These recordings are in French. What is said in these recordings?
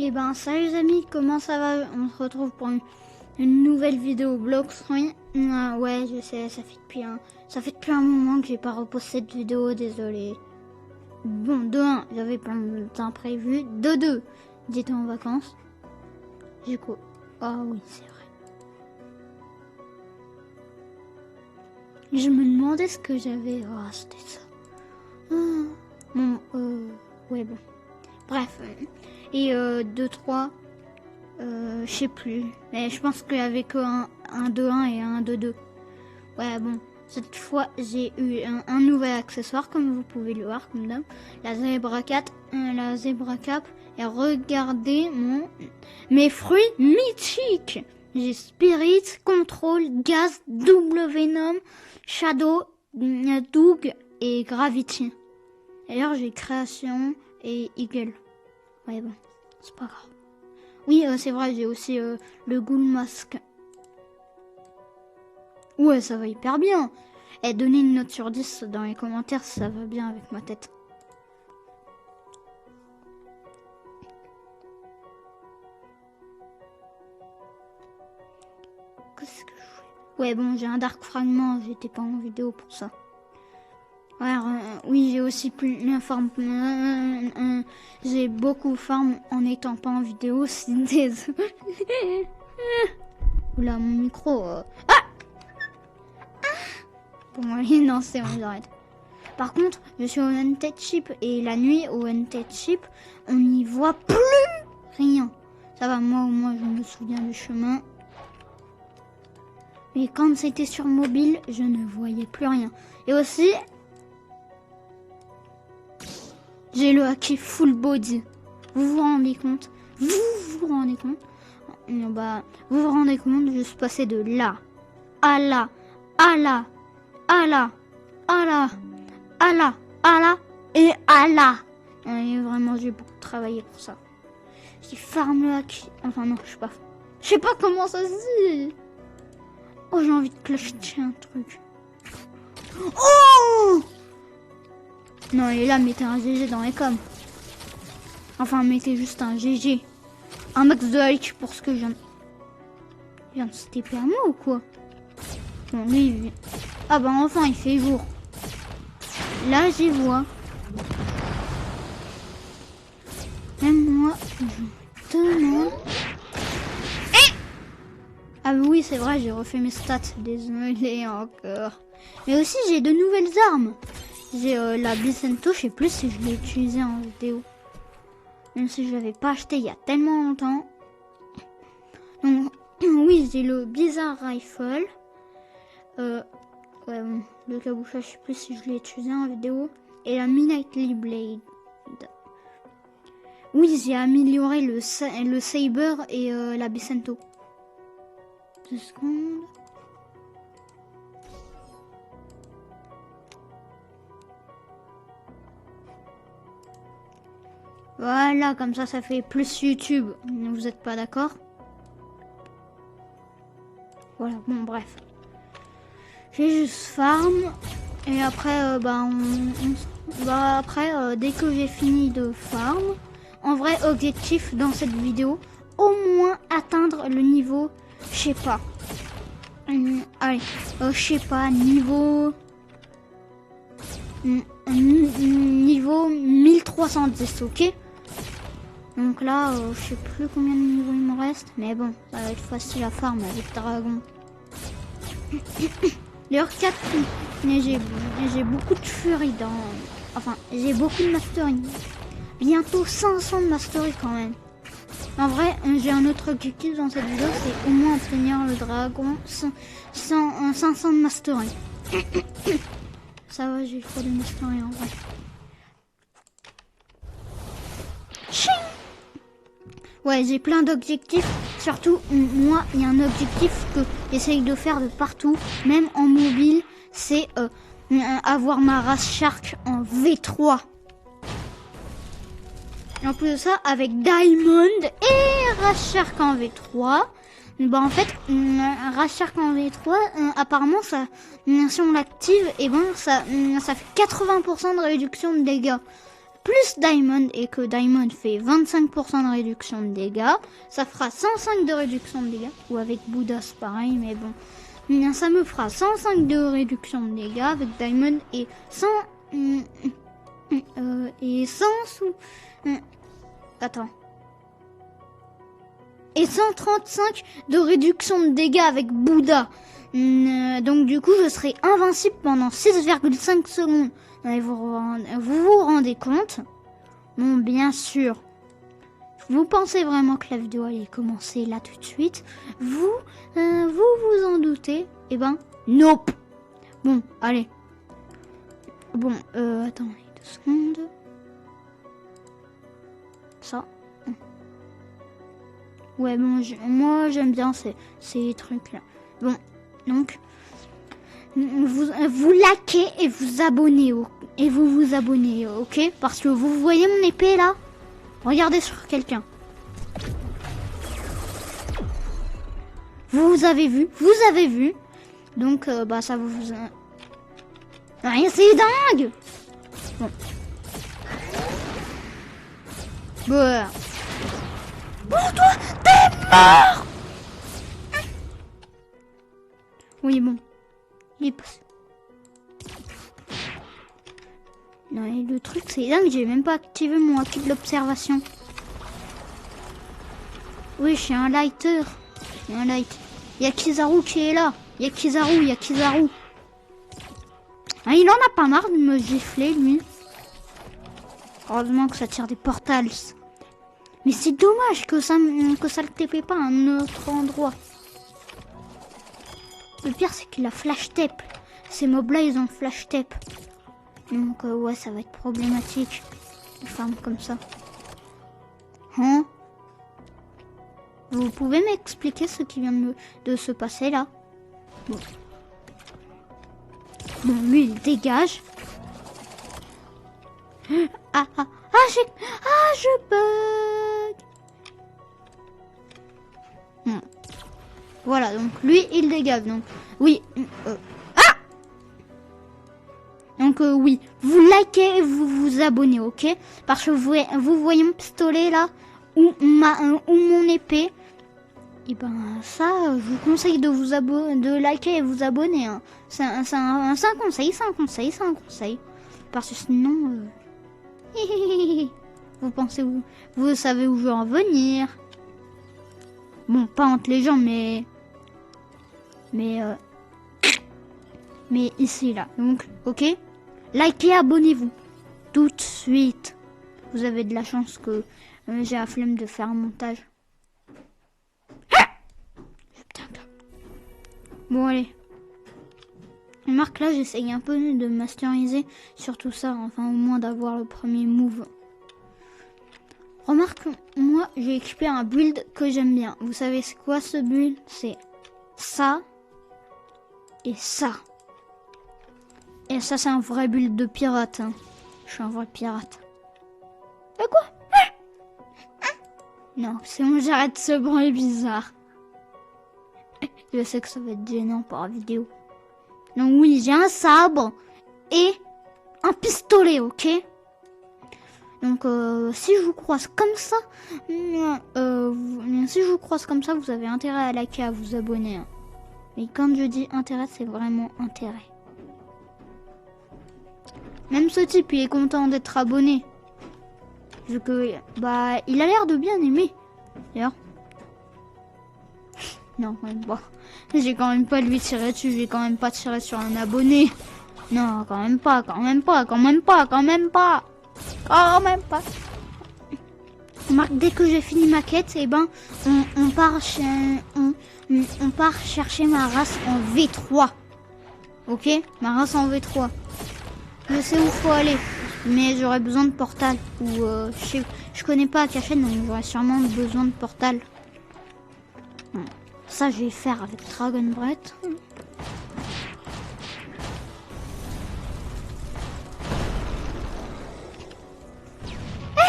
Et ben salut les amis, comment ça va? On se retrouve pour une nouvelle vidéo Blox Fruits. Ouais, je sais, ça fait depuis un moment que j'ai pas reposté cette vidéo, désolé. Bon, de 1, j'avais plein de temps prévu. De 2, j'étais en vacances. Du coup, ah oui, c'est vrai. Je me demandais ce que j'avais. Ah, c'était ça. Bon, ouais, bon. Bref. Et 2, 3, je sais plus. Mais je pense qu'il y avait que un 2-1 et un 2-2. Ouais, bon. Cette fois, j'ai eu un nouvel accessoire, comme vous pouvez le voir, comme d'hab. La Zebra Cap. Et regardez mes fruits mythiques. J'ai Spirit, Control, Gaz, Double Venom, Shadow, Doug et Gravity. D'ailleurs, j'ai Création et Eagle. Ouais, bon, c'est pas grave. Oui, c'est vrai, j'ai aussi le Ghoul Mask. Ouais, ça va hyper bien. Et donnez une note sur 10 dans les commentaires si ça va bien avec ma tête. Qu'est-ce que je fais? Ouais, bon, j'ai un Dark Fragment, j'étais pas en vidéo pour ça. Ouais, oui, j'ai aussi plus une farm. J'ai beaucoup farm en étant pas en vidéo, c'est désolé. Oula, mon micro. Bon, allez, non, c'est bon, j'arrête. Par contre, je suis au Hunted Ship et la nuit au Hunted Ship, on n'y voit plus rien. Ça va, moi au moins, je me souviens du chemin. Mais quand c'était sur mobile, je ne voyais plus rien. Et aussi, j'ai le haki full body. Vous vous rendez compte? Vous vous rendez compte? Bah, vous vous rendez compte, je suis passé de là, à là, à là, à là, à là, à là, à là, et à là. Et vraiment, j'ai beaucoup travaillé pour ça. J'ai farm le haki. Enfin non, je sais pas comment ça se dit. Oh, j'ai envie de clocher un truc. Oh! Non, et là, mettez un GG dans les coms. Enfin, mettez juste un GG. Un max de like pour ce que je viens de se TP à moi ou quoi? Bon, lui, ah bah enfin, il fait jour. Là, j'y vois. Même moi, je demande... Ah oui, c'est vrai, j'ai refait mes stats. Désolé encore. Mais aussi, j'ai de nouvelles armes. J'ai la Bicento, je sais plus si je l'ai utilisée en vidéo. Même si je l'avais pas acheté il y a tellement longtemps. Donc, oui, j'ai le Bizarre Rifle. Ouais, bon, le cabochage, je sais plus si je l'ai utilisé en vidéo. Et la Midnightly Blade. Oui, j'ai amélioré le Saber et la Bicento. 2 secondes. Voilà, comme ça fait plus YouTube. Vous êtes pas d'accord? Voilà, bon, bref. J'ai juste farm. Et après, dès que j'ai fini de farm, en vrai, objectif dans cette vidéo, au moins atteindre le niveau, je sais pas. Allez, je sais pas, niveau 1310, ok? Donc là, je sais plus combien de niveaux il me reste, mais bon, ça va être facile à farm avec Dragon. D'ailleurs, 4, mais j'ai beaucoup de furie dans... Enfin, j'ai beaucoup de mastery. Bientôt 500 de mastery quand même. En vrai, j'ai un autre objectif dans cette vidéo, c'est au moins obtenir le dragon 500 de mastery. Ça va, j'ai trop de mastery en vrai. Ching! Ouais, j'ai plein d'objectifs. Surtout, moi, il y a un objectif que j'essaye de faire de partout, même en mobile, c'est avoir ma race Shark en V3. Et en plus de ça, avec Diamond et race Shark en V3, bah en fait, race Shark en V3, apparemment, ça, si on l'active, et ben ça fait 80% de réduction de dégâts. plus Diamond et que Diamond fait 25% de réduction de dégâts, ça fera 105 de réduction de dégâts. Ou avec Bouddha c'est pareil, mais bon. Bien, ça me fera 105 de réduction de dégâts avec Diamond et 100 et 100 sous... attends. Et 135 de réduction de dégâts avec Bouddha. Donc du coup, je serai invincible pendant 6,5 secondes. Et vous vous rendez compte? Bon, bien sûr. Vous pensez vraiment que la vidéo allait commencer là tout de suite? Vous en doutez? Eh ben, nope. Bon, allez. Bon, attends, 2 secondes. Ça. Ouais, bon, moi j'aime bien ces trucs-là. Bon, donc, vous likez et vous abonnez, vous abonnez, ok? Parce que vous voyez mon épée là? Regardez sur quelqu'un. Vous avez vu. Donc, bah ça vous... Rien, c'est dingue! Bon. Bon. Pour toi, t'es mort! Oui, bon. Il est passé. Non, et le truc, c'est dingue, j'ai même pas activé mon actif de l'observation. Oui, je suis un lighter. Il y a un light. Il y a Kizaru qui est là. Il y a Kizaru. Ah, il en a pas marre de me gifler, lui. Heureusement que ça tire des portals. Mais c'est dommage que ça le TP pas à un autre endroit. Le pire, c'est qu'il a flash tape. Ces mobs-là, ils ont flash tape. Donc, ouais, ça va être problématique. Une farm comme ça. Hein? Vous pouvez m'expliquer ce qui vient de se passer là? Bon. Bon, lui, il dégage. Je bug. Voilà, donc lui, il dégage. Donc, oui. Donc, oui. Vous likez et vous vous abonnez, ok? Parce que vous voyez mon pistolet là, ou mon épée. Et ben, ça, je vous conseille de liker et vous abonner. Hein. C'est un conseil, Parce que sinon... vous pensez vous savez où je veux en venir. Bon, pas entre les gens, mais ici là. Donc, ok, likez, abonnez-vous tout de suite. Vous avez de la chance que j'ai la flemme de faire un montage. Bon, allez. Remarque, là, j'essaye un peu de masteriser sur tout ça, enfin au moins d'avoir le premier move. Remarque, moi, j'ai équipé un build que j'aime bien. Vous savez c'est quoi ce build? C'est ça et ça. Et ça, c'est un vrai build de pirate. Hein. Je suis un vrai pirate. Et quoi? Non, c'est bon, j'arrête ce bruit bizarre. Je sais que ça va être gênant par vidéo. Donc oui, j'ai un sabre et un pistolet, ok? Donc si je vous croise comme ça, vous avez intérêt à liker, à vous abonner. Hein. Mais quand je dis intérêt, c'est vraiment intérêt. Même ce type, il est content d'être abonné. Vu que, bah, il a l'air de bien aimer. D'ailleurs. Non, quand même pas. J'ai quand même pas lui tirer dessus, j'ai quand même pas tiré sur un abonné. Non, quand même pas. Remarque, dès que j'ai fini ma quête, et ben, on part chercher ma race en V3. Ok? Ma race en V3. Je sais où faut aller, mais j'aurais besoin de portal. Ou je connais pas Akachen, donc j'aurais sûrement besoin de portal. Ça, je vais faire avec Dragon Breath.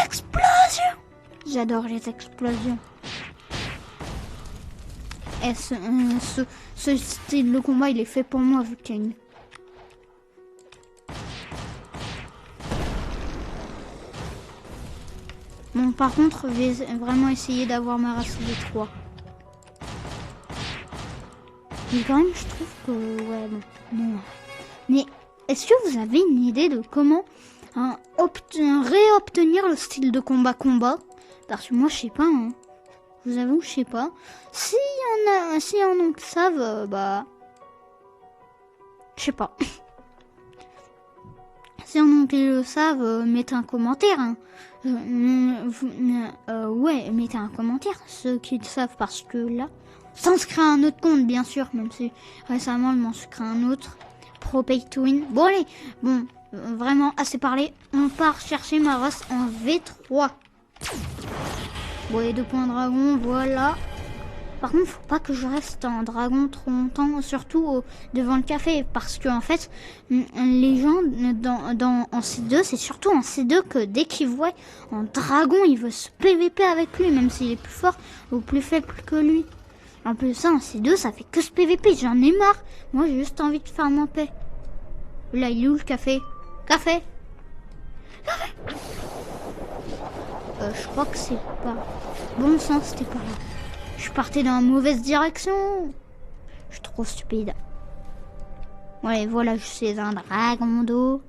Explosion! J'adore les explosions. Et ce style de combat, il est fait pour moi, vu qu'il y a une... Bon, par contre, je vais vraiment essayer d'avoir ma race de 3. Mais quand même, je trouve que... Ouais, bon. Non. Mais est-ce que vous avez une idée de comment réobtenir le style de combat? Parce que moi, je sais pas. Hein. Je vous avoue, je sais pas. Si y en a qui savent, bah... Je sais pas. Si y en a qui le savent, mettez un commentaire. Hein. Ouais, mettez un commentaire, ceux qui le savent, parce que là... Sans se créer un autre compte, bien sûr, même si récemment, je m'en suis créé un autre. Pro Pay to Win. Bon, allez, bon, vraiment, assez parlé. On part chercher ma race en V3. Bon, les 2 points dragon, voilà. Par contre, faut pas que je reste en dragon trop longtemps, surtout devant le café, parce que en fait, les gens en C2, c'est surtout en C2 que dès qu'ils voient en dragon, ils veulent se PVP avec lui, même s'il est plus fort ou plus faible que lui. En plus ça, en C2, ça fait que ce PVP, j'en ai marre. Moi, j'ai juste envie de faire mon paix. Là, il est où le café? Café? Je crois que c'est pas... Bon sang, c'était pas là. Je partais dans la mauvaise direction. Je suis trop stupide. Ouais, voilà, je suis un dragon d'eau.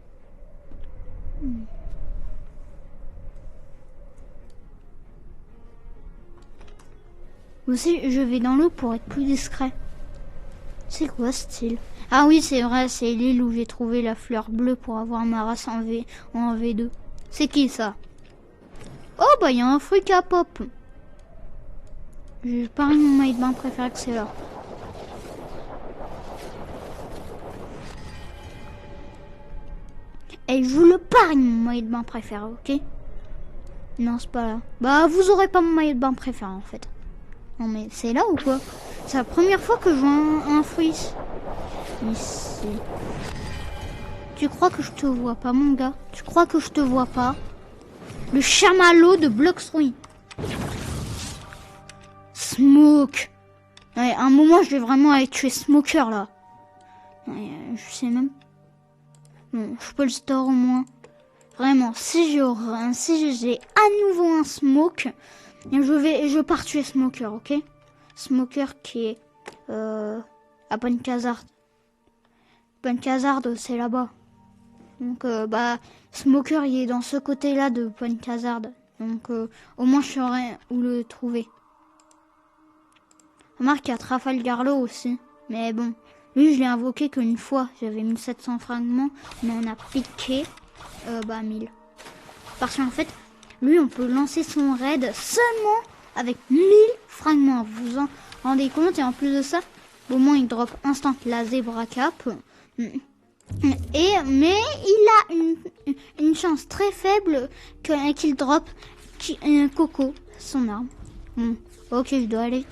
Aussi, je vais dans l'eau pour être plus discret. C'est quoi ce style? Ah oui, c'est vrai, c'est l'île où j'ai trouvé la fleur bleue pour avoir ma race en V2. C'est qui ça? Oh bah il y a un fruit qui a pop. Je parie mon maillot de bain préféré que c'est là. Et je vous le parie mon maillot de bain préféré, ok? Non, c'est pas là. Bah vous aurez pas mon maillot de bain préféré en fait. Non mais c'est là ou quoi? C'est la première fois que je vois un fruit. Ici. Tu crois que je te vois pas, mon gars? Tu crois que je te vois pas? Le chamallow de Bloxroy. Smoke. Ouais, à un moment, je vais vraiment aller tuer Smoker, là. Ouais, je sais même. Bon, je peux le store au moins. Vraiment, si j'ai à nouveau un Smoke, je pars tuer Smoker, ok? Smoker qui est à Pencasard. Pencasard, c'est là-bas. Donc, bah, Smoker, il est dans ce côté-là de Pencasard. Donc, au moins, je saurais où le trouver. Remarque, il y a Trafalgarlo aussi. Mais bon, lui, je l'ai invoqué qu'une fois. J'avais 1700 fragments, mais on a piqué 1000. Parce qu'en fait, lui, on peut lancer son raid seulement avec 1000 fragments. Vous vous en rendez compte? Et en plus de ça, au moins, il drop instant la Zebra Cap. Mais il a une chance très faible qu'il drop Coco, son arme. Bon, ok, je dois aller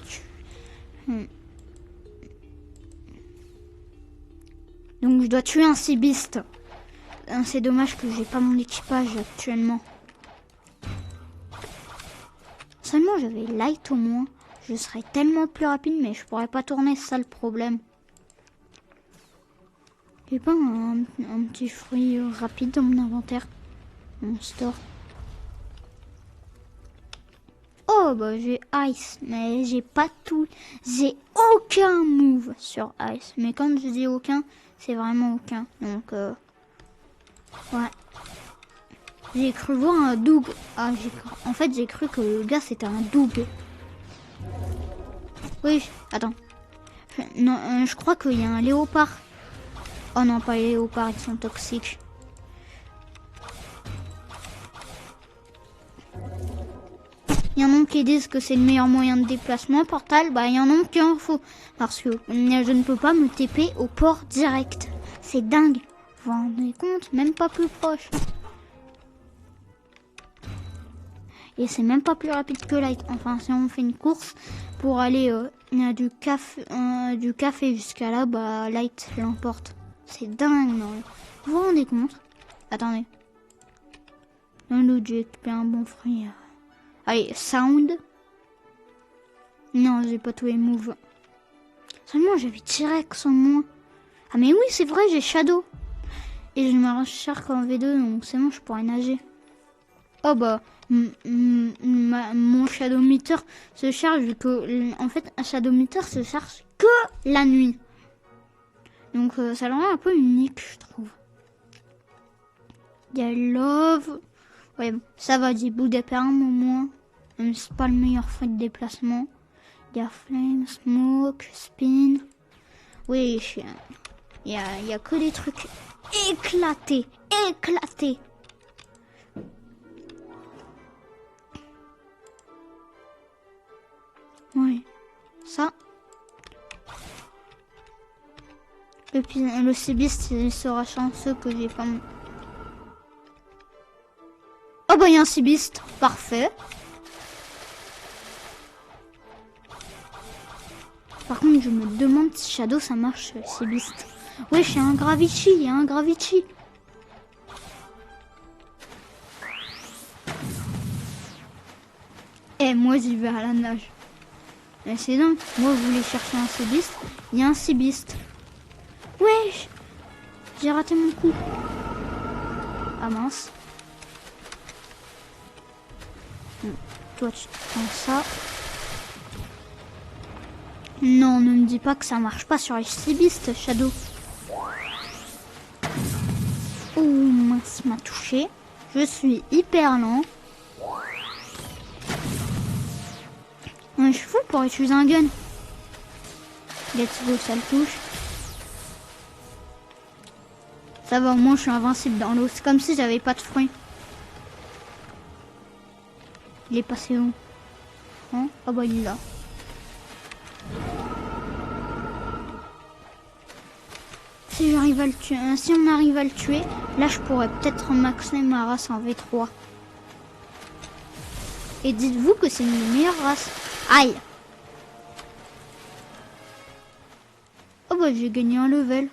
Donc je dois tuer un Seabist. C'est dommage que j'ai pas mon équipage actuellement. Seulement j'avais light au moins. Je serais tellement plus rapide, mais je pourrais pas tourner, c'est ça le problème. J'ai pas un petit fruit rapide dans mon inventaire. Mon store. Oh bah j'ai Ice, mais j'ai pas tout. J'ai aucun move sur Ice. Mais quand je dis aucun, c'est vraiment aucun. Donc ouais. J'ai cru voir un Doug. Ah, en fait j'ai cru que le gars c'était un Doug. Oui, attends. Non, je crois qu'il y a un léopard. Oh non, pas les léopards, ils sont toxiques. Il y en a qui disent que c'est le meilleur moyen de déplacement portal. Bah, il y en a qui en faut. Parce que je ne peux pas me TP au port direct. C'est dingue. Vous vous rendez compte? Même pas plus proche. Et c'est même pas plus rapide que Light. Enfin, si on fait une course pour aller du café jusqu'à là, bah, Light l'emporte. C'est dingue, non? Vous vous rendez compte? Attendez. J'ai récupéré un bon fruit. Allez, Sound. Non, j'ai pas tous les moves. Seulement, j'avais T-Rex en moins. Ah mais oui, c'est vrai, j'ai Shadow. Et je me recharge en V2, donc c'est bon, je pourrais nager. Oh bah, mon Shadow Meter se charge vu que, en fait, un Shadow Meter se charge que la nuit. Donc ça le rend un peu unique, je trouve. Il y a Love. Ouais, bon, ça va, des bouts d'éperme au moins. Même si c'est pas le meilleur fruit de déplacement. Il y a Flame, Smoke, Spin. Oui, il y a que des trucs éclatés. Éclatés. Oui, ça. Le Seabeast, il sera chanceux que j'ai pas... Oh bah il y a un Seabeast, parfait. Par contre, je me demande si Shadow ça marche, Seabeast. Ouais, il y a un Gravity, il y a un Gravity. Eh, moi j'y vais à la nage. Mais c'est dingue, moi vous voulez chercher un Seabeast, il y a un Seabeast. Ouais, j'ai raté mon coup. Ah mince. Toi tu prends ça. Non, ne me dis pas que ça marche pas sur les Seabeast, Shadow. Oh mince, m'a touché. Je suis hyper lent. Ouais, je suis fou pour utiliser un gun. Let's go, ça le touche. Ça va, au moins je suis invincible dans l'eau. C'est comme si j'avais pas de fruits. Il est passé où? Hein? Ah bah il est là. Si j'arrive à le tuer, si on arrive à le tuer, là je pourrais peut-être maxer ma race en V3. Et dites-vous que c'est une des meilleures races. Aïe! Oh bah j'ai gagné un level.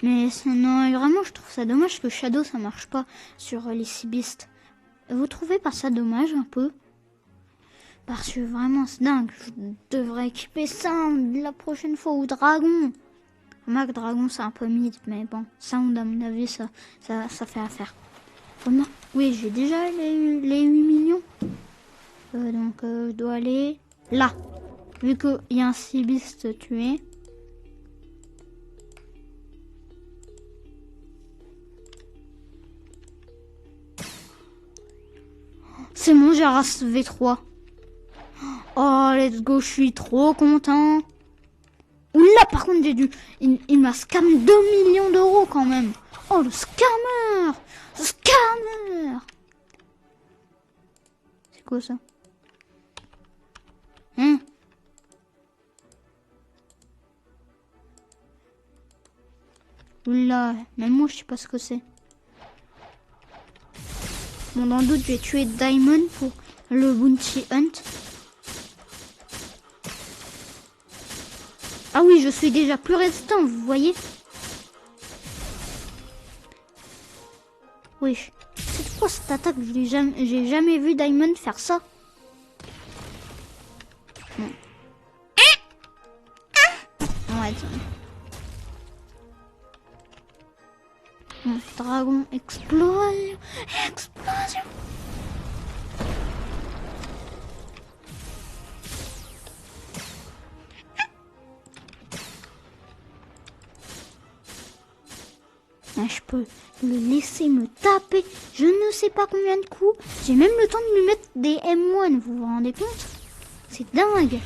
Mais non, vraiment je trouve ça dommage que Shadow ça marche pas sur les Seabeast. Vous trouvez pas ça dommage un peu? Parce que vraiment c'est dingue. Je devrais équiper ça la prochaine fois au dragon. Remarque dragon c'est un peu mid, mais bon, ça à mon avis ça fait affaire. Remarque, oui j'ai déjà les 8 millions. Donc je dois aller là. Vu qu'il y a un Seabeast tué. C'est mon j'ai race V3. Oh, let's go, je suis trop content. Oula, par contre, j'ai dû... Il m'a scam 2 millions d'euros quand même. Oh, le scammer. Le scammer. C'est quoi ça? Hein? Oula, même moi, je sais pas ce que c'est. Bon, dans le doute, je vais tuer Diamond pour le Bounty Hunt. Ah oui, je suis déjà plus résistant, vous voyez? Oui. C'est quoi cette attaque? J'ai jamais vu Diamond faire ça. Non. Ouais, mon dragon explose. Explosion. Je peux le laisser me taper je ne sais pas combien de coups. J'ai même le temps de lui mettre des M1, vous vous rendez compte? C'est dingue.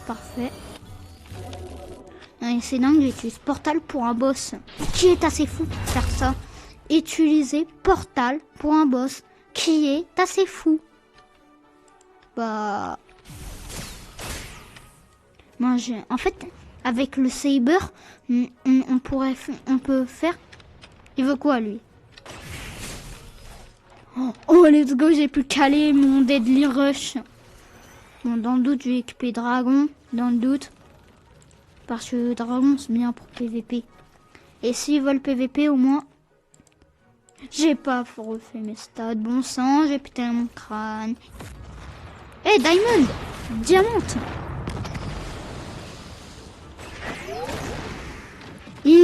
Parfait. C'est dingue, j'utilise Portal pour un boss. Qui est assez fou pour faire ça? Utiliser Portal pour un boss. Qui est assez fou? Bah... Moi, en fait... Avec le Saber, on peut faire... Il veut quoi, lui? Oh, let's go, j'ai pu caler mon Deadly Rush. Bon, dans le doute, je vais équiper Dragon. Dans le doute. Parce que Dragon, c'est bien pour PVP. Et s'ils veulent PVP, au moins... J'ai pas refait mes stats. Bon sang, j'ai pété mon crâne. Eh, Diamond! Diamante!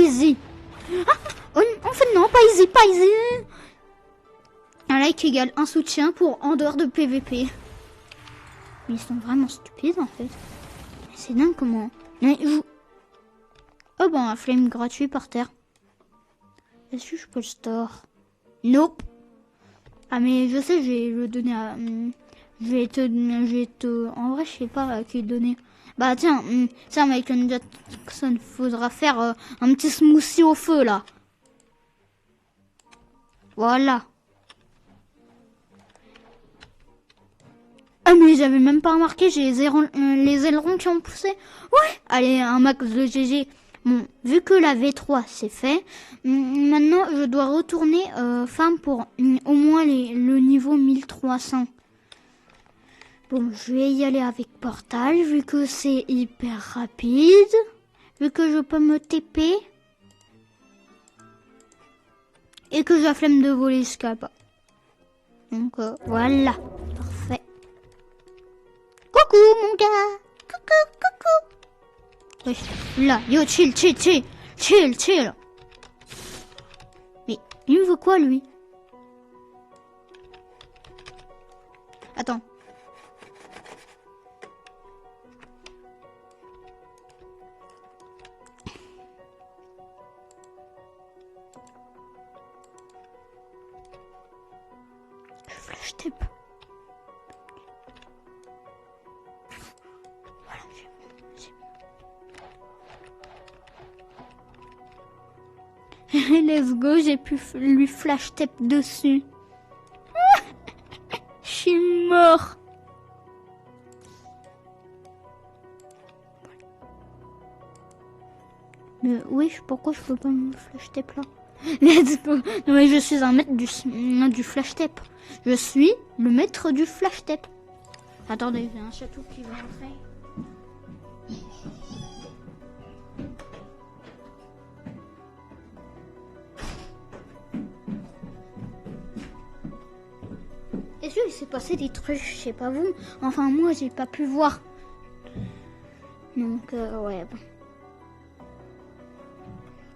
easy. Ah, en fait, non, pas easy, pas easy. Un like égale un soutien pour en dehors de PVP. Mais ils sont vraiment stupides, en fait. C'est dingue comment... Mais oh bon, un flame gratuit par terre. Est-ce que je peux le store? Nope. Ah mais je sais, je vais le donner à... En vrai, je sais pas à qui le donner. Bah tiens, ça Michael Jackson, faudra faire un petit smoothie au feu, là. Voilà. Ah mais j'avais même pas remarqué, j'ai les ailerons qui ont poussé. Ouais. Allez, un max de GG. Bon, vu que la V3 c'est fait, maintenant je dois retourner farm pour au moins le niveau 1300. Bon, je vais y aller avec portal vu que c'est hyper rapide, vu que je peux me TP et que j'ai la flemme de voler jusqu'à là-bas. Donc voilà, parfait. Coucou mon gars, coucou. Oui, là, yo, chill. Mais il me veut quoi, lui? Attends. Je flash tape. Let's go, j'ai pu lui flash tape dessus. Je suis mort. Mais oui, pourquoi je peux pas me flash tape là? Let's go. Non mais je suis un maître du flash tape. Je suis le maître du flash tape. Attendez, j'ai un château qui va entrer. Est-ce qu'il s'est passé des trucs, je sais pas vous. Enfin moi j'ai pas pu voir. Donc ouais bon.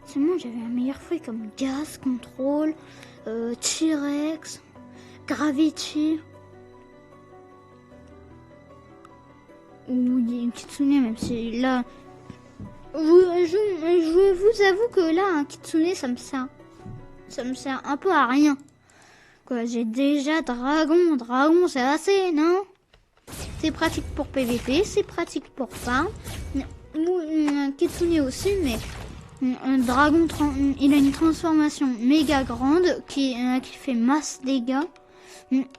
Seulement j'avais un meilleur fruit comme Gaz, Contrôle, T-Rex, Gravity. Ou une Kitsune même si là... Je vous avoue que là un Kitsune ça me sert un peu à rien. Quoi, j'ai déjà Dragon c'est assez, non? C'est pratique pour PVP, c'est pratique pour farm. Kitsune aussi, mais un dragon, il a une transformation méga grande qui fait masse dégâts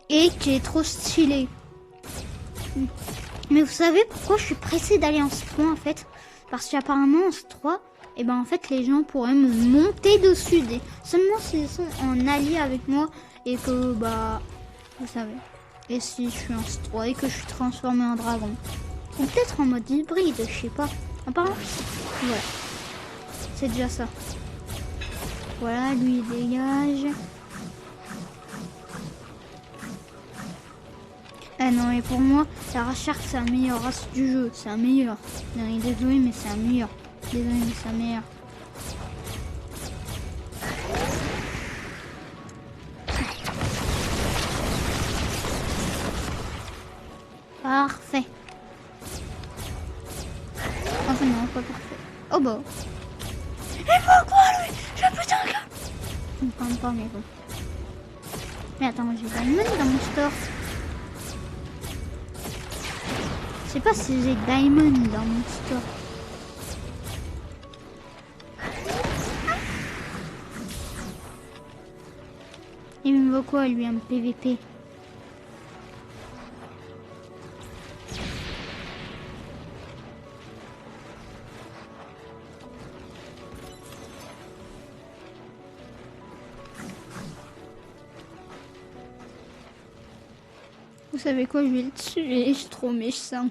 et qui est trop stylé. Mais vous savez pourquoi je suis pressée d'aller en S3 en fait? Parce qu'apparemment en S3, et ben en fait les gens pourraient me monter dessus seulement s'ils sont en allié avec moi. Et que, bah, vous savez. Et si je suis en S3 et que je suis transformé en dragon. Ou peut-être en mode hybride, je sais pas. Apparemment, voilà. C'est déjà ça. Voilà, lui il dégage. Ah non, et pour moi, Sarah Shark c'est un meilleur race du jeu. C'est un meilleur. Non, désolé, mais c'est un meilleur. Désolé, mais c'est un meilleur. Parfait. Enfin non, pas parfait. Oh bah. Et pourquoi lui? Je putain que... Je ne comprends pas mais bon. Mais attends, j'ai Diamond dans mon store. Je sais pas si j'ai Diamond dans mon store. Il me veut quoi lui, un PVP? Vous savez quoi, je vais le tuer, je suis trop méchant.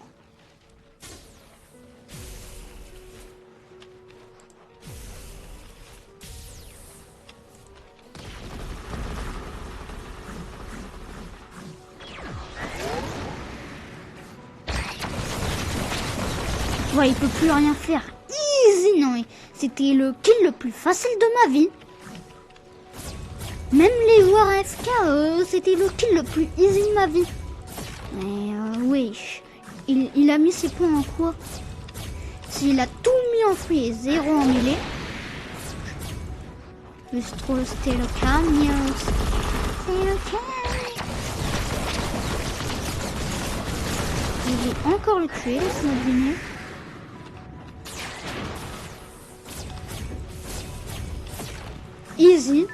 Ouais, il peut plus rien faire. Easy, non, C'était le kill le plus facile de ma vie. Même les joueurs AFK, c'était le kill le plus easy de ma vie. Mais oui, il a mis ses points en quoi? S'il a tout mis en free et 0 en mêlée. Juste trop, c'était le camion. C'est le camion. Je vais encore le tuer, laisse-moi deviner. Easy.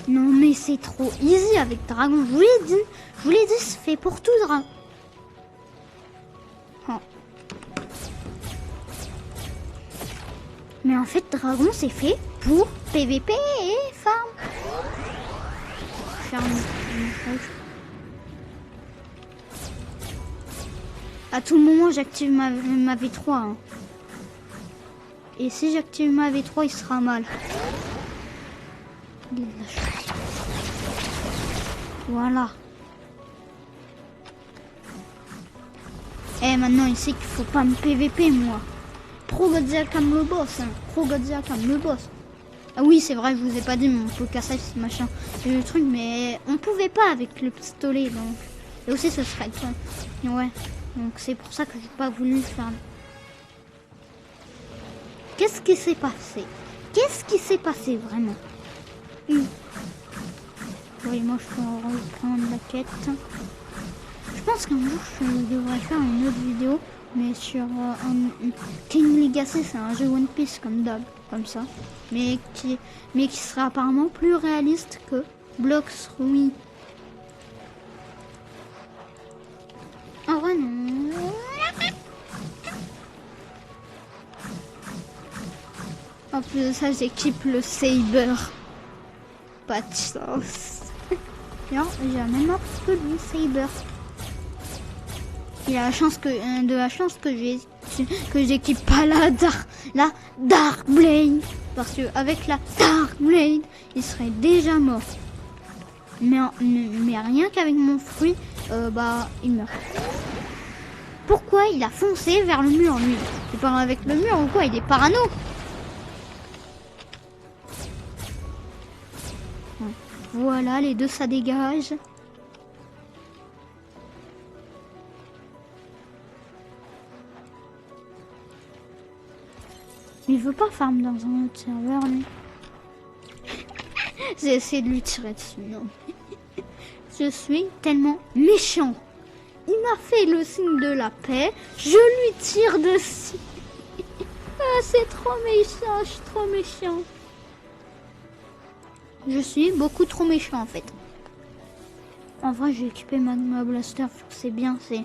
Non mais c'est trop easy avec Dragon. Je vous l'ai dit, c'est fait pour tout Dragon. Oh. Mais en fait Dragon c'est fait pour PVP et farm. À tout moment j'active ma V3. Hein. Et si j'active ma V3 il sera mal. Voilà. Maintenant il sait qu'il faut pas me PVP moi. Pro Godzilla comme le boss. Hein. Pro Godzilla comme le boss. Ah oui c'est vrai je vous ai pas dit mais on peut casser ce machin. C'est le truc mais on pouvait pas avec le pistolet donc. Et aussi ce serait fun. Ouais. Donc c'est pour ça que j'ai pas voulu le faire. Qu'est-ce qui s'est passé? Qu'est-ce qui s'est passé vraiment? Oui, moi je peux reprendre la quête. Je pense qu'un jour je devrais faire une autre vidéo, mais sur King Legacy, c'est un jeu One Piece comme d'hab, comme ça, mais qui sera apparemment plus réaliste que Blox Ruby. En vrai non. En plus de ça, j'équipe le Saber. Pas de chance. Non, j'ai la même offre que lui, Saber. Il a la chance que j'équipe pas la Dark Blade. Parce que avec la Dark Blade, il serait déjà mort. Mais rien qu'avec mon fruit, il meurt. Pourquoi il a foncé vers le mur, lui? Il parle avec le mur ou quoi? Il est parano. Voilà, les deux, ça dégage. Il veut pas farm dans un autre serveur, lui. J'ai essayé de lui tirer dessus, non. Je suis tellement méchant. Il m'a fait le signe de la paix. Je lui tire dessus. Ah, c'est trop méchant, je suis trop méchant. Je suis beaucoup trop méchant en fait. En vrai j'ai équipé Magma Blaster, c'est bien, c'est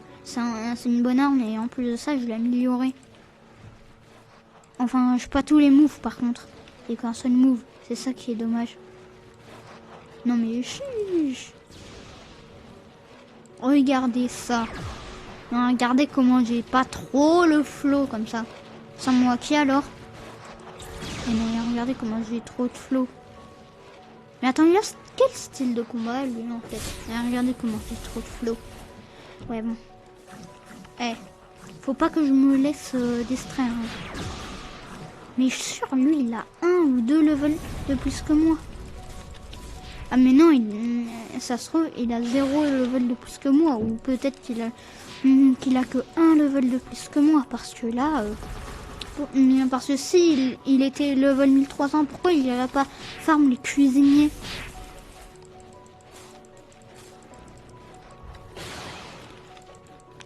une bonne arme et en plus de ça je l'ai amélioré. Enfin je pas tous les moves par contre. Il n'y a qu'un seul move, c'est ça qui est dommage. Non mais chiche. Regardez ça. Non, regardez comment j'ai pas trop le flow comme ça. Sans moi qui alors? Et non, regardez comment j'ai trop de flow. Mais attends, il a quel style de combat lui en fait? Regardez comment j'ai trop de flow. Ouais bon. Faut pas que je me laisse distraire. Hein. Mais je suis sûr, lui il a 1 ou 2 levels de plus que moi. Ah mais non, ça se trouve, il a 0 level de plus que moi. Ou peut-être qu'il a que 1 level de plus que moi. Parce que là... parce que si il était level 1300, pourquoi il n'irait pas farm les cuisiniers?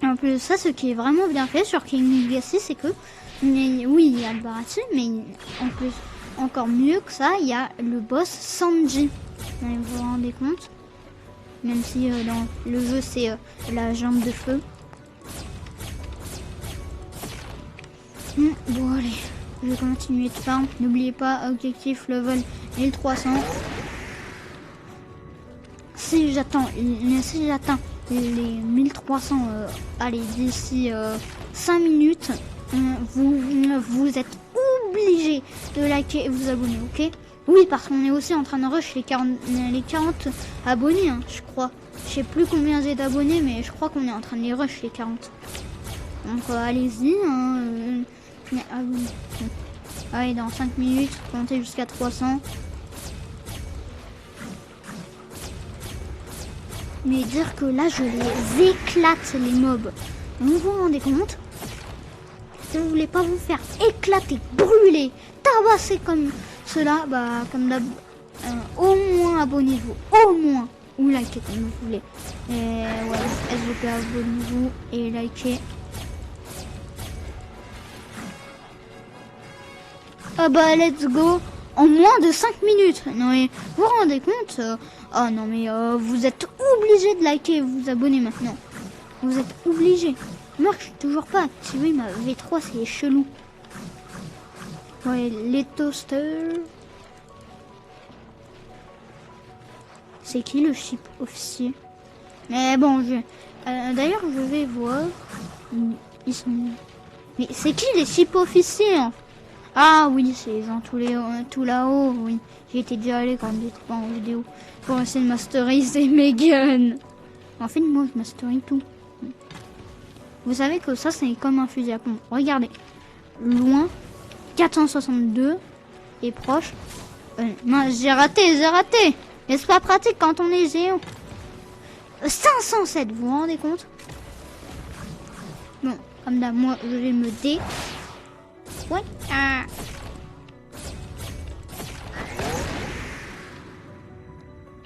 En plus de ça, ce qui est vraiment bien fait sur King Legacy, c'est que oui, il y a le Baratie, mais en plus, encore mieux que ça, il y a le boss Sanji. Vous vous rendez compte? Même si dans le jeu, c'est la jambe de feu. Bon allez, je vais continuer de farm. N'oubliez pas, objectif level 1300. Si j'atteins les 1300, allez, d'ici 5 minutes, vous êtes obligé de liker et vous abonner, ok? Oui, parce qu'on est aussi en train de rush les 40 abonnés, hein, je crois. Je sais plus combien j'ai d'abonnés, mais je crois qu'on est en train de les rush les 40. Donc allez-y, hein, Mais, ah oui. Allez, dans 5 minutes, comptez jusqu'à 300. Mais dire que là, je les éclate, les mobs. Vous vous rendez compte? Si vous voulez pas vous faire éclater, brûler, tabasser comme cela, bah, comme d'hab, au moins abonnez-vous. Au moins. Ou likez comme vous voulez. Et ouais, SVP, abonnez-vous et likez. Ah bah, let's go. En moins de 5 minutes. Non mais, vous vous rendez compte? Ah non mais, vous êtes obligé de liker et vous abonner maintenant. Vous êtes obligé. Moi, je suis toujours pas activé ma V3, c'est chelou. Ouais, les toasters. C'est qui le chip officier? Mais bon, d'ailleurs, je vais voir. Ils sont... Mais c'est qui les chips officiers hein? Ah oui, c'est les gens tout là-haut, oui. J'y étais déjà allé quand j'étais pas en vidéo. Pour essayer de masteriser mes guns. En fait, moi, je masterise tout. Vous savez que ça, c'est comme un fusil à pompe. Regardez. Loin, 462. Et proche. Non, j'ai raté. Mais c'est pas pratique quand on est géant. 507, vous vous rendez compte? Bon, comme d'hab, moi, je vais me dé... Ouais. Ah.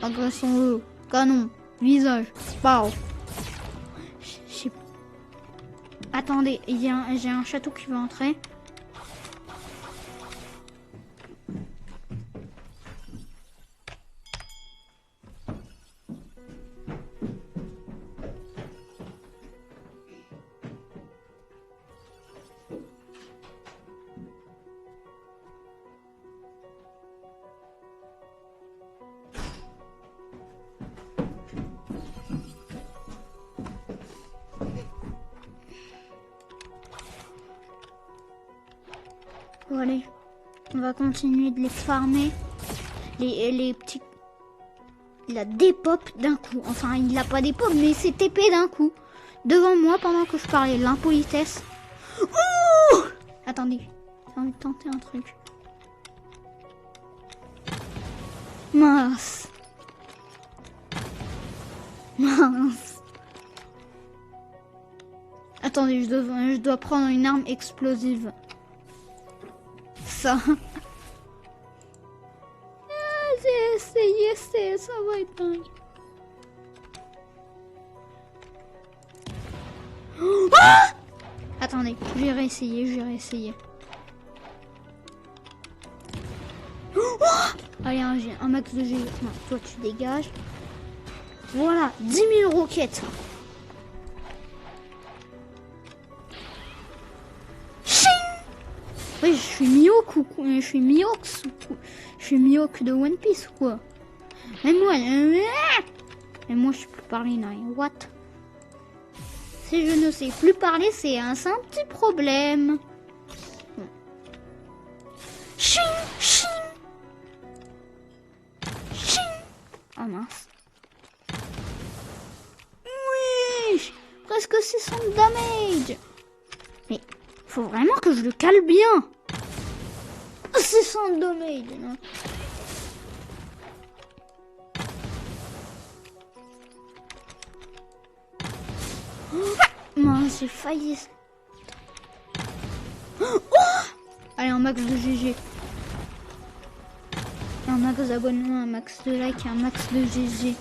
Agressons-le. Canon. Visage. Pow. Attendez, j'ai un château qui veut entrer. Bon, allez, on va continuer de les farmer. Les petits... Il a des pops d'un coup. Enfin, il a pas des pops, mais c'est TP d'un coup. Devant moi, pendant que je parlais. L'impolitesse. Oh! Attendez, j'ai envie de tenter un truc. Mince. Attendez, je dois prendre une arme explosive. Ça. Ah, j'ai essayé, ça va être dingue. Ah! Attendez, je vais réessayer. Oh! Allez, j'ai un max de G. Non, toi tu dégages. Voilà, 10 000 roquettes. Oui, je suis Mihawk ou quoi? Je suis Mihawk de One Piece ou quoi? Mais moi, je sais plus parler, non. What? Si je ne sais plus parler, c'est un petit problème. Bon. Ching, ching. Ching. Oh mince. Oui, presque 600 damage. Mais faut vraiment que je le cale bien. 600 damage. Non. Non, j'ai failli. Oh, allez, un max de GG. Un max d'abonnements, un max de likes, un max de GG.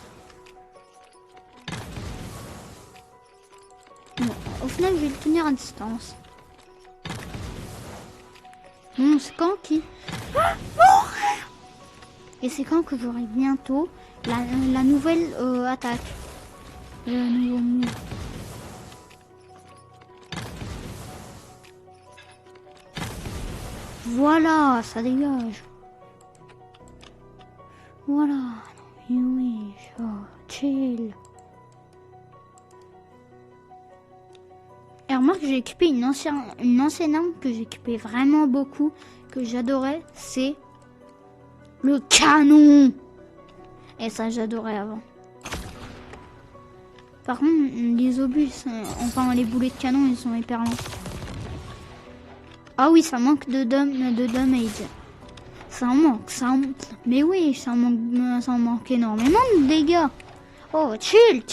Bon, au final, je vais le tenir à distance. Bon, c'est quand qui... Et c'est quand que j'aurai bientôt la nouvelle attaque. Le nouveau move. Voilà, ça dégage. Voilà. Oui, chill. Et remarque, j'ai équipé une ancienne arme que j'équipais vraiment beaucoup, que j'adorais, c'est le canon. Et ça, j'adorais avant. Par contre, les obus, enfin les boulets de canon, ils sont hyper lents. Ah oui, ça manque de damage. Ça en manque, mais oui, ça en manque énormément de dégâts. Oh, chill.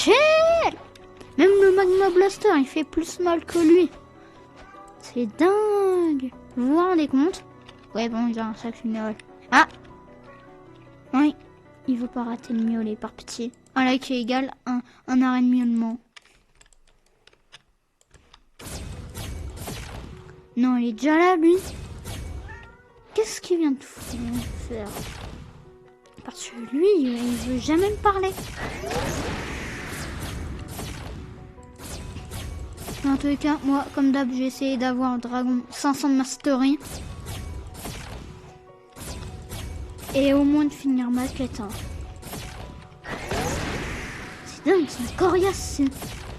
Même le Magma Blaster, il fait plus mal que lui. C'est dingue. Vous vous rendez compte? Ouais, bon, il a un sac final. Ah! Oui, il veut pas rater le miaulet, par pitié. Un like qui égale un arrêt de miaulement. Non, il est déjà là, lui. Qu'est-ce qu'il vient de faire? Parce que lui, il veut jamais me parler. En tous les cas, moi, comme d'hab, j'ai essayé d'avoir Dragon 500 Mastery. Et au moins de finir ma quête. Hein. C'est dingue, c'est un coriace.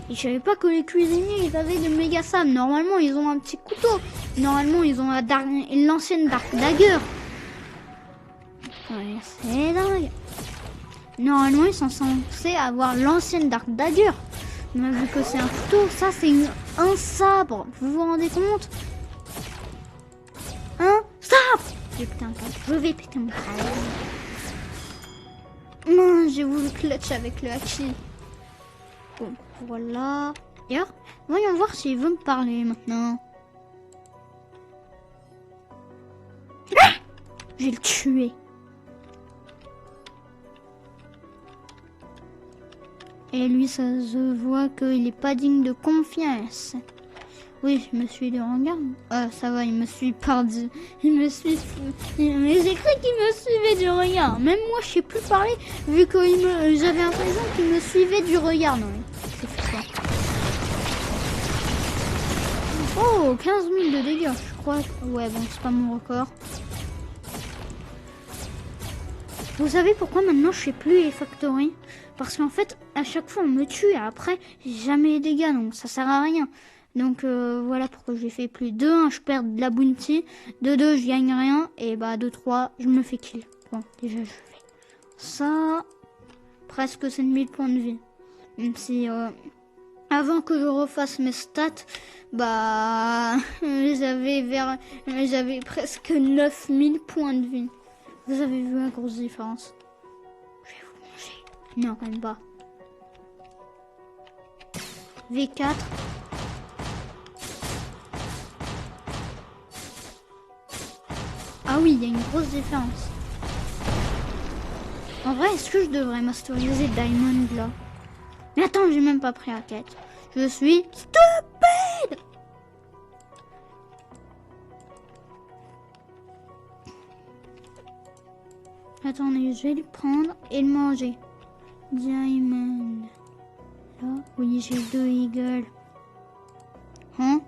Et je savais pas que les cuisiniers, ils avaient de méga sables. Normalement, ils ont un petit couteau. Normalement, ils ont l'ancienne Dark Dagger. Ouais, c'est dingue. Normalement, ils sont censés avoir l'ancienne Dark Dagger. Mais vu que c'est un couteau, ça c'est un sabre. Vous vous rendez compte? Un sabre! J'ai pété un câble. Je vais péter mon câble. Non, j'ai voulu clutch avec le haki. Bon, voilà. D'ailleurs, voyons voir s'il veut me parler maintenant. Ah! Je vais le tuer. Et lui, ça se voit qu'il n'est pas digne de confiance. Oui, je me suis de regard. Ah, ça va, il me suit perdu. Il me suit. Mais j'ai cru qu'il me suivait du regard. Même moi, je sais plus parler, vu que j'avais l'impression qu'il me suivait du regard. Non, c'est fait ça. Oh, 15 000 de dégâts, je crois. Ouais, bon, c'est pas mon record. Vous savez pourquoi maintenant je fais plus les factories? Parce qu'en fait, à chaque fois on me tue et après, j'ai jamais les dégâts, donc ça sert à rien. Donc voilà pourquoi j'ai fait plus. 2, 1, je perds de la bounty. 2, 2, je gagne rien. Et bah 2, 3, je me fais kill. Bon, déjà je fais ça. Presque 7000 points de vie. Même si avant que je refasse mes stats, bah j'avais presque 9000 points de vie. Vous avez vu la grosse différence? Je vais vous manger. Non, quand même pas. V4. Ah oui, il y a une grosse différence. En vrai, est-ce que je devrais masteriser Diamond là? Mais attends, j'ai même pas pris la quête. Je suis stupide. Attendez, je vais le prendre et le manger. Diamond. Là, oui, j'ai 2 eagles. Hein?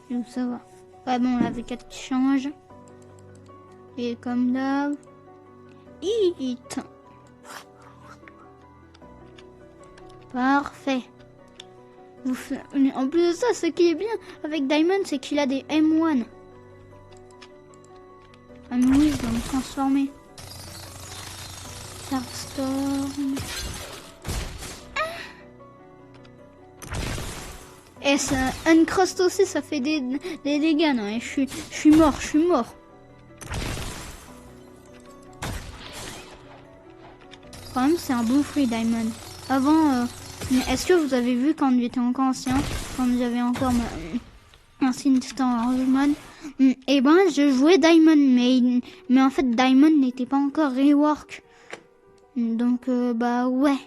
Donc ça va. Ouais, bon, la V4 qui change. Et comme d'hab. Hit. Parfait. En plus de ça, ce qui est bien avec Diamond, c'est qu'il a des M1. Ah mais oui, je vais me transformer. Starstorm. Et ça, Uncrust aussi, ça fait des dégâts. Non, et je suis mort. Quand même, c'est un bon fruit, Diamond. Avant, est-ce que vous avez vu quand j'étais encore ancien, quand j'avais encore un instant Roseman, et ben je jouais Diamond, mais en fait Diamond n'était pas encore rework. Donc bah ouais,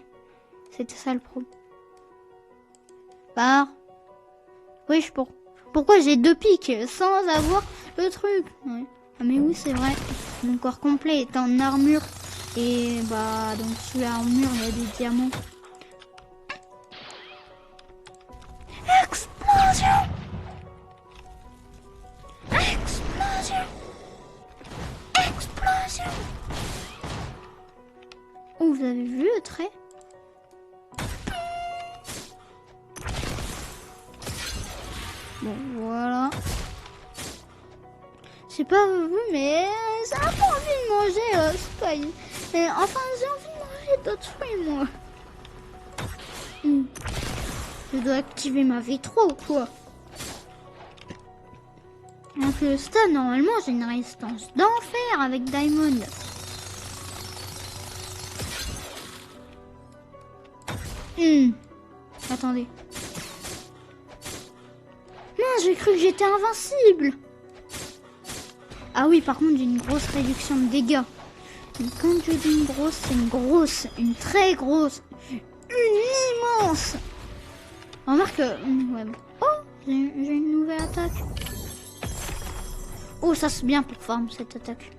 c'était ça le problème. Oui, pourquoi j'ai 2 pics sans avoir le truc? Ouais. Ah mais oui, c'est vrai. Mon corps complet est en armure. Et bah donc sous l'armure il y a des diamants. Explosion! Oh, vous avez vu le trait? Bon, voilà. Je sais pas vous, mais ça a pas envie de manger Spy. Enfin, j'ai envie de manger d'autres fruits, moi. Je dois activer ma V3 ou quoi? Donc le stade, normalement, j'ai une résistance d'enfer avec Diamond. Attendez. Non, j'ai cru que j'étais invincible. Ah oui, par contre, j'ai une grosse réduction de dégâts. Mais quand je dis une grosse, c'est une grosse, une très grosse, une immense. Remarque, ouais. Oh, j'ai une nouvelle attaque. Oh, ça c'est bien pour farm cette attaque.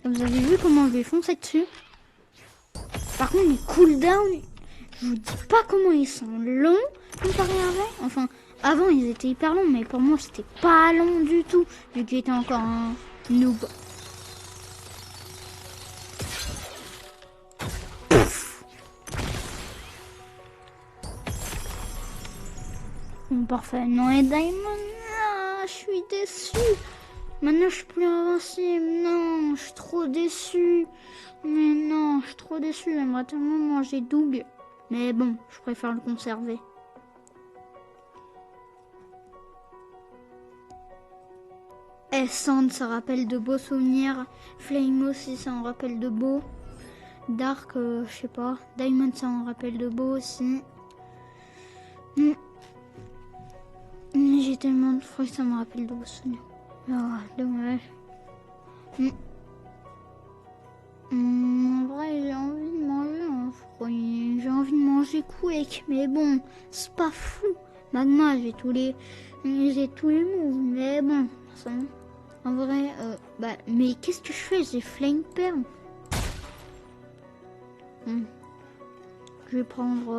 Vous avez vu comment je vais foncer dessus? Par contre, les cooldowns, je vous dis pas comment ils sont longs comparé à avant. Enfin, avant ils étaient hyper longs, mais pour moi c'était pas long du tout, vu qu'il était encore un noob. Bon, parfait. Non, et Diamond, je suis déçue. Maintenant, je suis plus invincible. Non, je suis trop déçue. Mais non, je suis trop déçue. J'aimerais tellement manger Doug. Mais bon, je préfère le conserver. Sand, ça rappelle de beaux souvenirs. Flame aussi, ça en rappelle de beaux. Dark, je sais pas. Diamond, ça en rappelle de beaux aussi. J'ai tellement de fruits, ça me rappelle de beaux souvenirs. Oh, dommage. En vrai, j'ai envie de manger un fruit. J'ai envie de manger Quake, mais bon, c'est pas fou. Magma, j'ai tous les moves, mais bon, ça, en vrai, mais qu'est-ce que je fais? J'ai Flame Perm. Je vais prendre,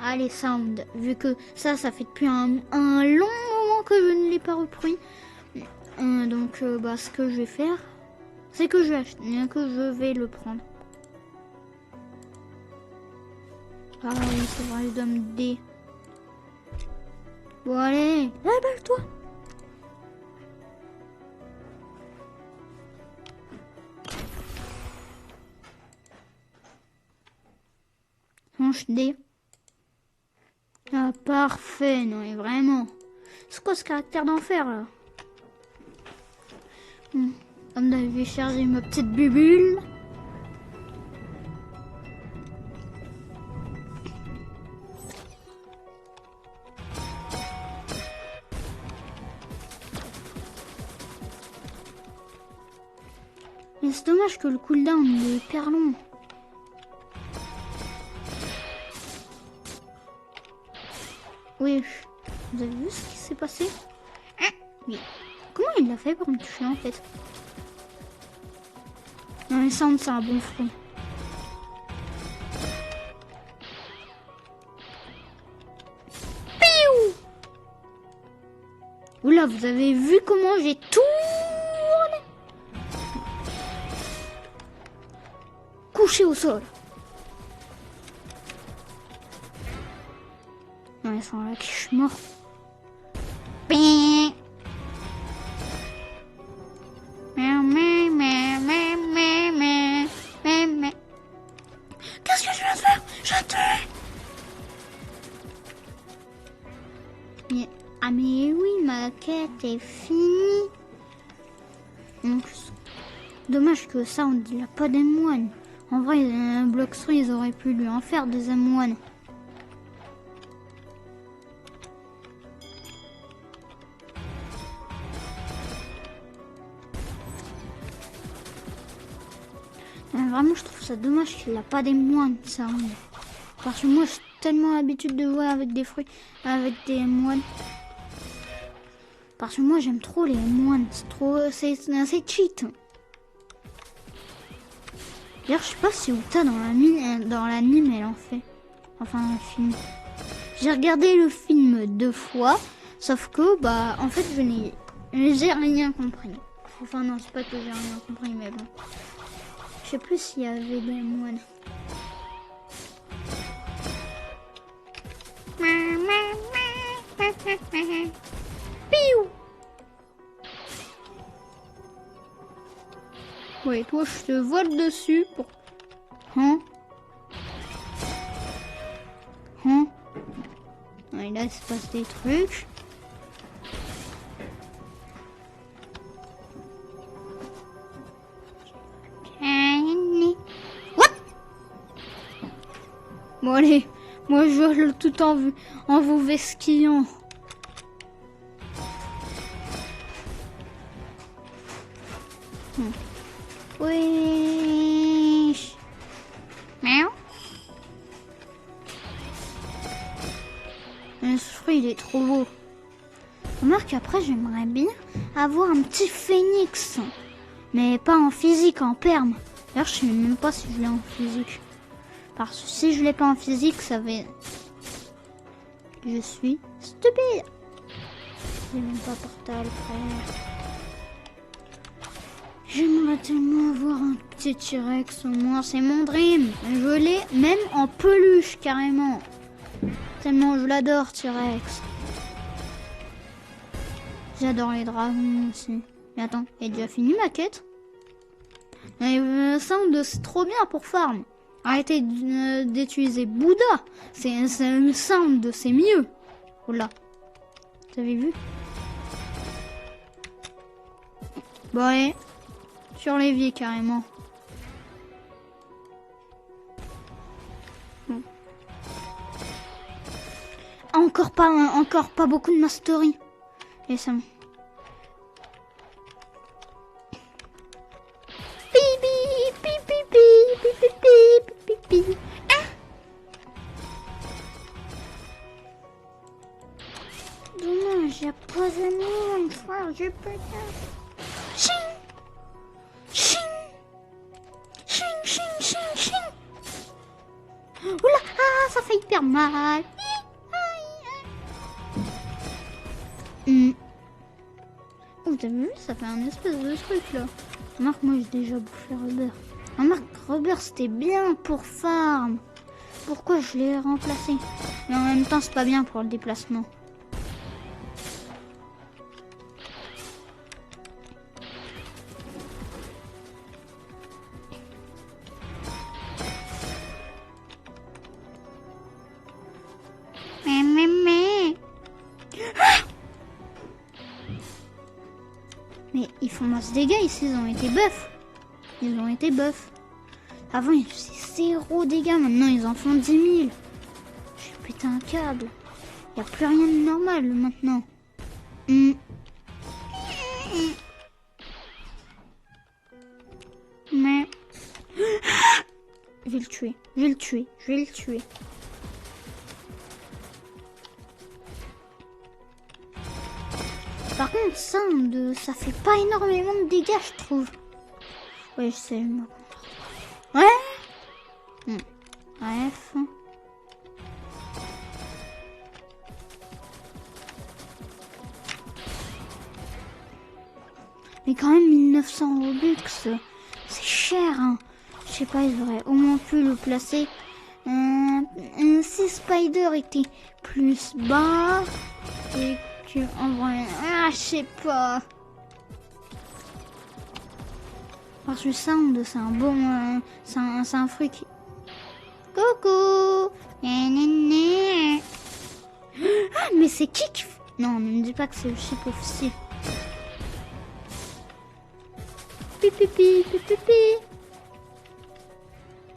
allez, Sound, vu que ça fait depuis un long moment que je ne l'ai pas repris. Donc, ce que je vais faire, c'est que je vais le prendre. Ah oui, c'est vrai, je dois me dé. Bon, allez, rébelle-toi. Manche D. Ah, parfait, non, mais vraiment. C'est quoi ce caractère d'enfer, là? Comme d'hab, je vais charger ma petite bubule. Mais c'est dommage que le cooldown est hyper long. Oui, vous avez vu ce qui s'est passé? Mais comment il l'a fait pour me tuer en fait? Non mais Sound, c'est un bon fruit. Piou! Oula, vous avez vu comment j'ai tourné? Couché au sol. Non mais sans là que je suis mort. Qu'est-ce que je viens de faire? Je tué. Mais oui, ma quête est finie. Donc, dommage que ça, on dit pas des moines. En vrai, Blox 3, ils auraient pu lui en faire des moines. Vraiment, je trouve ça dommage qu'il n'a pas des moines, ça. Parce que moi, j'ai tellement l'habitude de jouer avec des fruits, avec des moines. Parce que moi, j'aime trop les moines. C'est cheat. D'ailleurs, je sais pas si Uta dans l'anime, elle en fait. Enfin, dans le film. J'ai regardé le film 2 fois, sauf que, en fait, j'ai rien compris. Enfin, non, c'est pas que j'ai rien compris, mais bon. Je sais plus s'il y avait des moines. Piou! Ouais, toi, je te vole dessus pour... Hein? Hein? Ouais, là, il se passe des trucs. What? Bon, allez. Moi, je vole tout en vous vesquillant. Oui. Miaou. Ce fruit, il est trop beau. Remarque, après, j'aimerais bien avoir un petit phénix. Mais pas en physique, en perme. D'ailleurs, je sais même pas si je l'ai en physique. Parce que si je l'ai pas en physique, ça va... Je suis stupide. J'ai même pas portal, frère. J'aimerais tellement avoir un petit T-Rex au moins, c'est mon dream. Je l'ai même en peluche carrément. Tellement je l'adore, T-Rex. J'adore les dragons aussi. Mais attends, il a déjà fini ma quête? Mais Sound, c'est trop bien pour farm. Arrêtez d'utiliser Bouddha. C'est un Sound, c'est mieux. Oula. Vous avez vu? Bon allez. Sur l'évier carrément. Bon. Encore pas beaucoup de mastery. Et ça. Dommage, j'ai posé mon frère, j'ai pas de... Ching! Ching! Ching, ching, ching, ching! Oula! Ah, ça fait hyper mal! Oh, t'as vu? Ça fait un espèce de truc là. Remarque, moi j'ai déjà bouffé Robert. Remarque, Robert c'était bien pour farm. Pourquoi je l'ai remplacé? Mais en même temps, c'est pas bien pour le déplacement. Mais ils font masse dégâts ici, ils ont été buffs. Ils ont été buffs. Avant ils faisaient 0 dégâts, maintenant ils en font 10 000. J'ai pété un câble. Il n'y a plus rien de normal maintenant. Mais... Je vais le tuer, je vais le tuer, je vais le tuer. Par contre, ça fait pas énormément de dégâts, je trouve. Ouais, je sais. Ouais. Bref. Mais quand même, 1900 Robux, c'est cher, hein. Je sais pas, ils auraient au moins pu le placer. Si Spider était plus bas et que en vrai, je sais pas. Parce que Sound, c'est un bon, c'est un fruit qui... Coucou. Ah, mais c'est qui Non, ne me dis pas que c'est le chip officier. Pipipi, pipipi.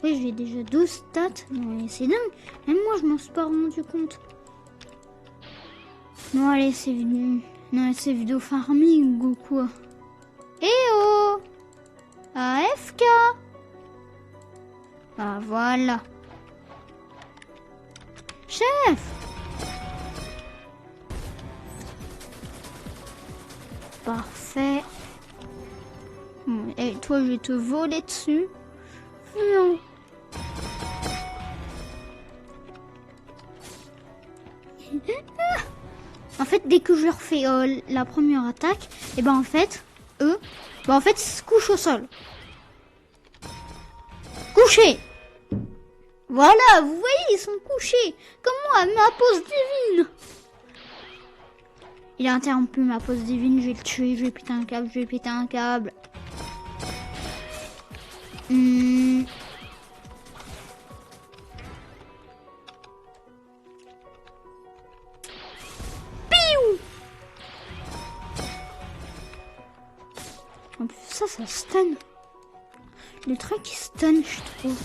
Oui, j'ai déjà 12 stats. Non, c'est dingue. Même moi, je m'en suis pas rendu compte. Non, allez, c'est vidéo... Non, c'est vidéo farming ou quoi? Eh oh! AFK! Ah, voilà. Chef! Parfait. Et toi, je vais te voler dessus. Non. En fait, dès que je leur fais la première attaque, et ben en fait, eux, ils se couchent au sol. Couchés. Voilà, vous voyez, ils sont couchés. Comme moi, ma pause divine. Il a interrompu ma pause divine, je vais le tuer, je vais péter un câble, je vais péter un câble. Hmm. Piou. En plus, ça stun. Le truc qui stun, je trouve.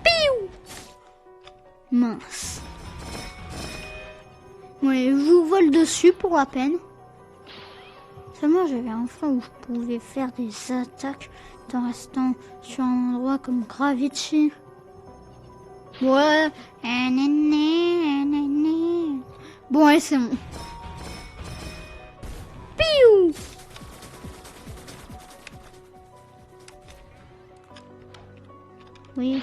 Piou. Mince. Ouais, je vous vole dessus pour la peine. Seulement, j'avais un fois où je pouvais faire des attaques en restant sur un endroit comme Gravity. Ouais. Bon, allez, c'est bon. Piou. Oui.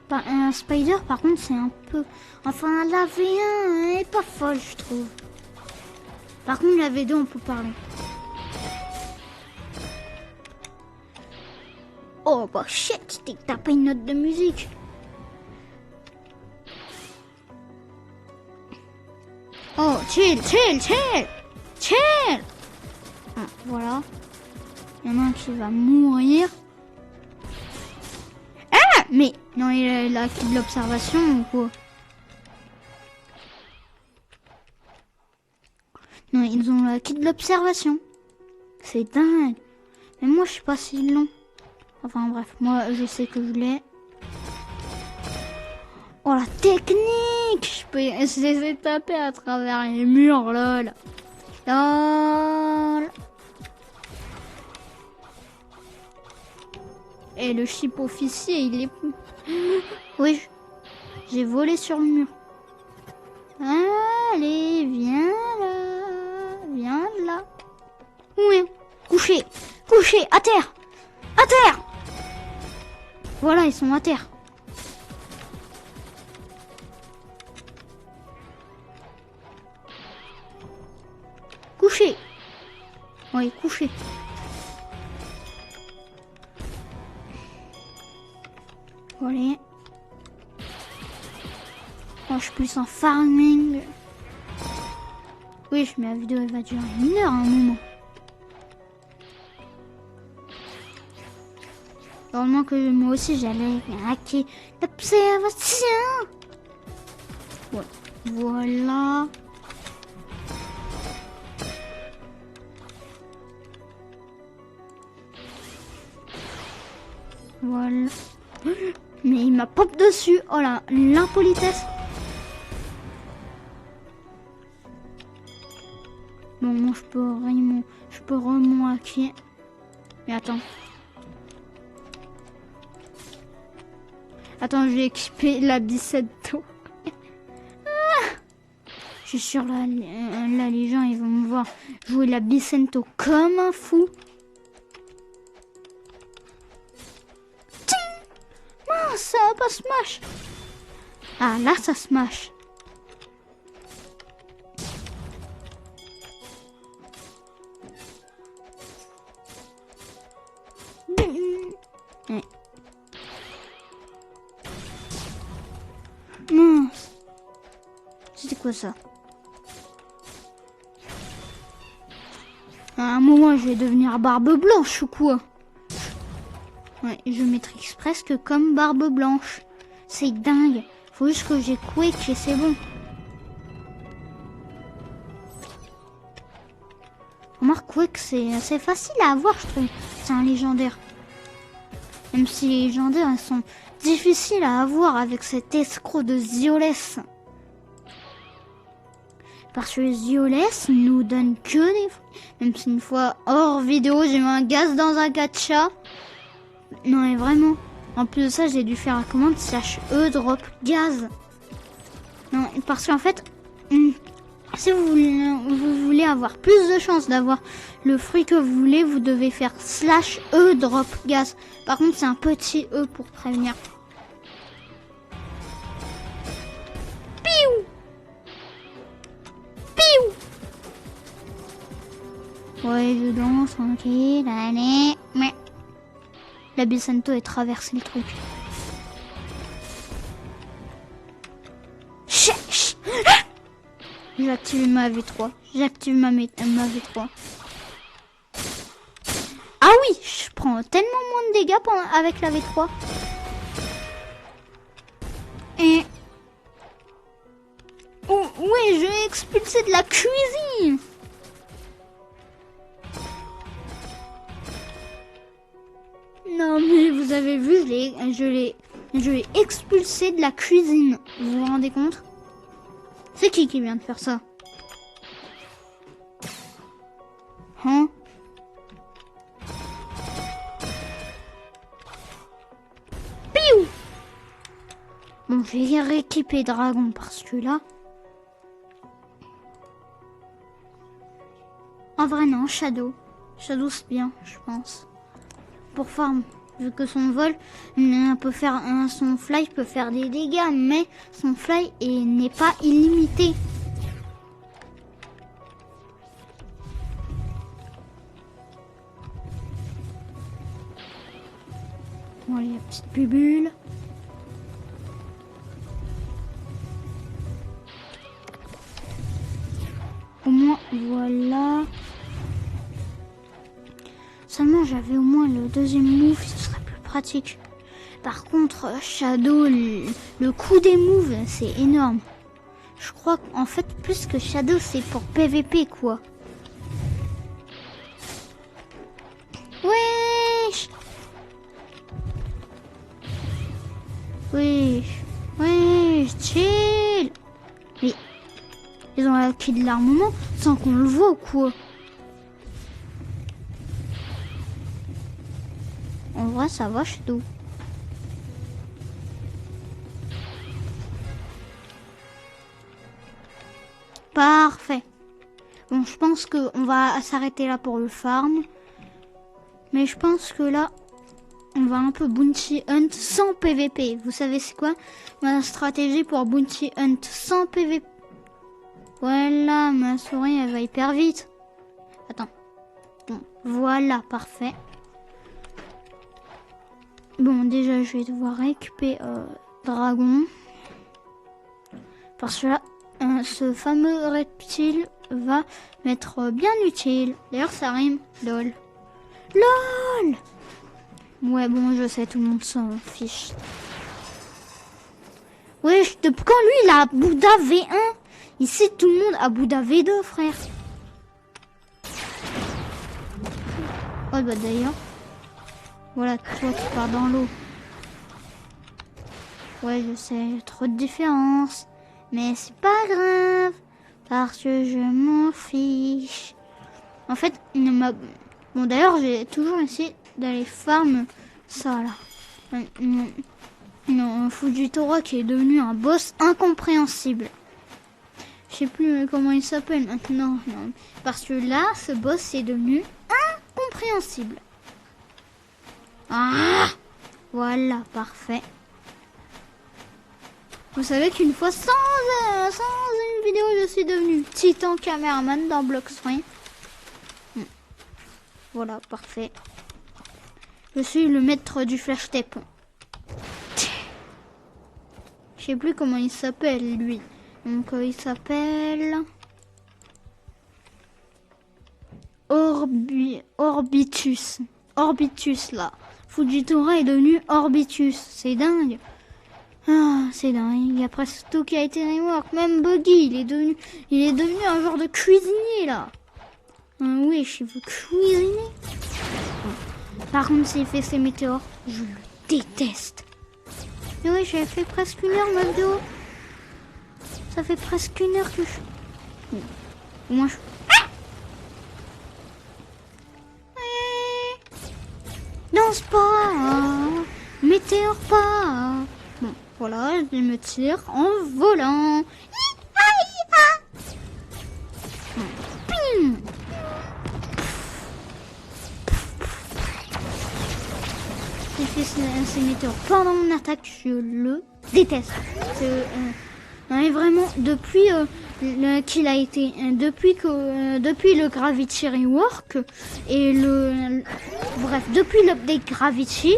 Un spider, par contre, c'est un peu... Enfin, la V1 est pas folle, je trouve. Par contre, la V2, on peut parler. Oh, bah shit, t'as pas une note de musique. Oh, chill. Ah, voilà. Il y en a un qui va mourir. Ah, mais non, il a acquis de l'observation ou quoi? Non, ils ont acquis de l'observation. C'est dingue. Mais moi, je sais pas s'ils l'ont. Enfin bref, moi, je sais que je l'ai. Oh, la technique! Je peux essayer de taper à travers les murs, lol. Lol. Et le chip officier, il est... Oui, j'ai volé sur le mur. Allez, viens là. Oui, couché, à terre. Voilà, ils sont à terre. Couché. Oui, couché. Voilà. Oh, je suis plus en farming. Oui, mais la vidéo elle va durer 1 heure à un moment. Heureusement que moi aussi j'allais hacker l'observation. Ouais. Voilà. Voilà. Mais il m'a pop dessus. Oh là, l'impolitesse. Bon, moi je peux remonter. Mais attends. Attends, je vais équiper la Bicento. Je suis sûre, là, les gens, ils vont me voir jouer la Bicento comme un fou. Mince, ça va pas smash. Ah, là, ça smash. Ouais. Mince. C'était quoi ça? À un moment, je vais devenir Barbe Blanche ou quoi? Ouais, je maîtrise presque comme Barbe Blanche. C'est dingue. Faut juste que j'ai Quake et c'est bon. Remarque, Quake, c'est assez facile à avoir, je trouve. C'est un légendaire. Même si les légendaires, elles sont difficiles à avoir avec cet escroc de Ziolès. Parce que Ziolès nous donne que des... Même si une fois, hors vidéo, j'ai eu un gaz dans un gacha. Non mais vraiment. En plus de ça, j'ai dû faire la commande /E drop gaz. Non, parce qu'en fait, si vous voulez avoir plus de chances d'avoir le fruit que vous voulez, vous devez faire /E drop gaz. Par contre, c'est un petit E pour prévenir. Piou! Piou! Ouais, je danse tranquille, allez. Mais la Bicento est traversé le truc. Chut, J'ai activé ma V3. J'ai activé ma V3. Ah oui, je prends tellement moins de dégâts avec la V3. Et... Oh, ouais, je vais expulser de la cuisine. Non mais vous avez vu, je l'ai expulsé de la cuisine. Vous vous rendez compte? C'est qui vient de faire ça? Hein? Piou! Bon, je vais rééquiper Dragon parce que là... En vrai non, Shadow. Shadow c'est bien, je pense. Pour farm, vu que son vol peut faire son fly peut faire des dégâts, mais son fly n'est pas illimité. Bon, allez, la petite bubule. Au moins, voilà. Seulement, j'avais au moins le deuxième move, ce serait plus pratique. Par contre, Shadow, le coup des moves, c'est énorme. Je crois qu'en fait, plus que Shadow, c'est pour PVP, quoi. Wesh! Wesh! Wesh! Chill! Mais, ils ont acquis de l'armement sans qu'on le voit, quoi. En vrai, ça va, Shadow. Parfait. Bon, je pense qu'on va s'arrêter là pour le farm. Mais je pense que là, on va un peu bounty hunt sans PVP. Vous savez c'est quoi ma stratégie pour bounty hunt sans PVP? Voilà, ma souris, elle va hyper vite. Attends. Bon, voilà, parfait. Bon, déjà, je vais devoir récupérer Dragon. Parce que là, ce fameux reptile va m'être bien utile. D'ailleurs, ça rime. LOL. LOL! Ouais, bon, je sais, tout le monde s'en fiche. Ouais, depuis quand lui, il a Bouddha V1? Ici, tout le monde a Bouddha V2, frère. Oh, bah d'ailleurs. Voilà, toi qui pars dans l'eau. Ouais, je sais, trop de différence. Mais c'est pas grave. Parce que je m'en fiche. En fait, bon, d'ailleurs, j'ai toujours essayé d'aller farm ça, là. Non, Fujitora qui est devenu un boss incompréhensible. Je sais plus comment il s'appelle maintenant. Non. Parce que là, ce boss est devenu incompréhensible. Ah! Voilà, parfait. Vous savez qu'une fois, sans une vidéo, je suis devenu Titan Caméraman dans Bloxframe. Voilà, parfait. Je suis le maître du flash tape. Je sais plus comment il s'appelle, lui. Donc, il s'appelle... Orbitus. Orbitus, là. Fujitora est devenu Orbitus. C'est dingue. Ah, c'est dingue. Il y a presque tout qui a été rework. Même Buggy, il est devenu un genre de cuisinier, là. Oui, je veux cuisiner. Par contre, s'il fait ses météores, je le déteste. Et oui, j'ai fait presque 1 heure ma vidéo. Ça fait presque 1 heure que je... Moi, je... Danse pas, météore pas. Bon, voilà, je me tire en volant. J'ai fait ces météores pendant mon attaque, je le déteste. Non mais vraiment, depuis qu'il a été, depuis le Gravity Rework et bref, depuis l'update Gravity,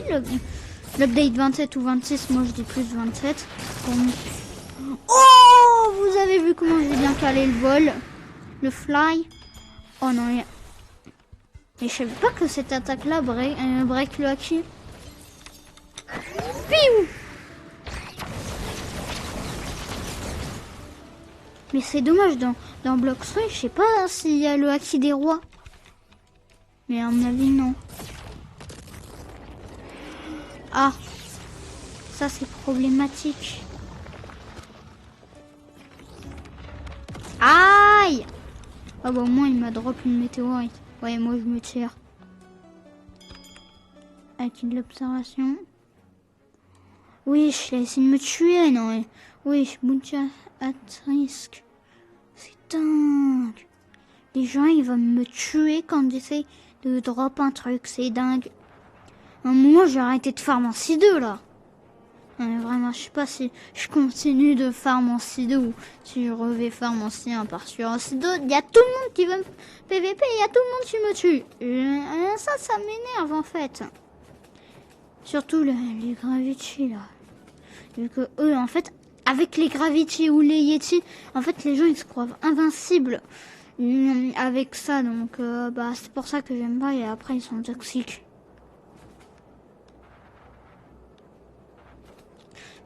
l'update 27 ou 26, moi je dis plus 27. Oh, vous avez vu comment j'ai bien calé le vol, le fly. Oh non, mais je savais pas que cette attaque-là break le haki. Piou. Mais c'est dommage, dans Blox Roy, je sais pas s'il y a le haki des rois. Mais à mon avis, non. Ah, ça c'est problématique. Aïe! Ah bah au moins il m'a drop une météorite. Ouais, moi je me tire. Haki de l'observation. Oui, je l'ai essayé de me tuer, non. Oui, Bounty at risk. C'est dingue. Les gens, ils vont me tuer quand j'essaie de drop un truc. C'est dingue. À un moment, j'ai arrêté de farm en C2, là. Vraiment, je sais pas si je continue de farm en C2 ou si je revais farm en C1 par sur en C2. Il y a tout le monde qui veut me PVP, il y a tout le monde qui me tue. Ça m'énerve, en fait. Surtout les Gravity, là. Vu que eux, en fait, avec les Gravity ou les Yeti, en fait, les gens, ils se croient invincibles avec ça. Donc, bah, c'est pour ça que j'aime pas. Et après, ils sont toxiques.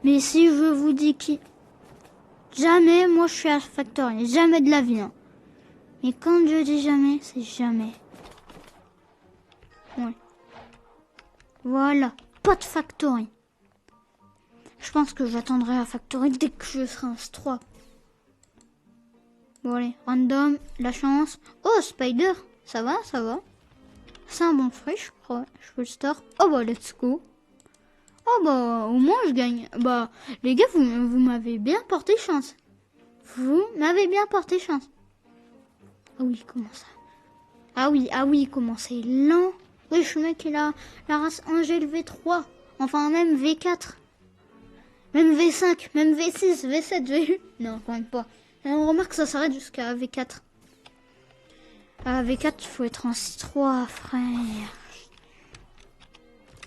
Mais si je vous dis que jamais, moi, je suis à Factory. Jamais de la vie. Hein. Mais quand je dis jamais, c'est jamais. Ouais. Voilà. Pas de Factory. Je pense que j'attendrai à Factory dès que je serai en S3. Bon allez, random, la chance. Oh, Spider, ça va, ça va. C'est un bon fruit, je crois. Je peux le store. Oh bah, let's go. Oh bah, au moins je gagne. Bah, les gars, vous m'avez bien porté chance. Vous m'avez bien porté chance. Ah oui, comment ça? Ah oui, comment c'est lent. Oui, je suis mec, il a la race Angel V3. Enfin, même V4. Même V5, même V6, V7, V8. Non, quand même pas. Et on remarque que ça s'arrête jusqu'à V4. À V4, il faut être en C3, frère.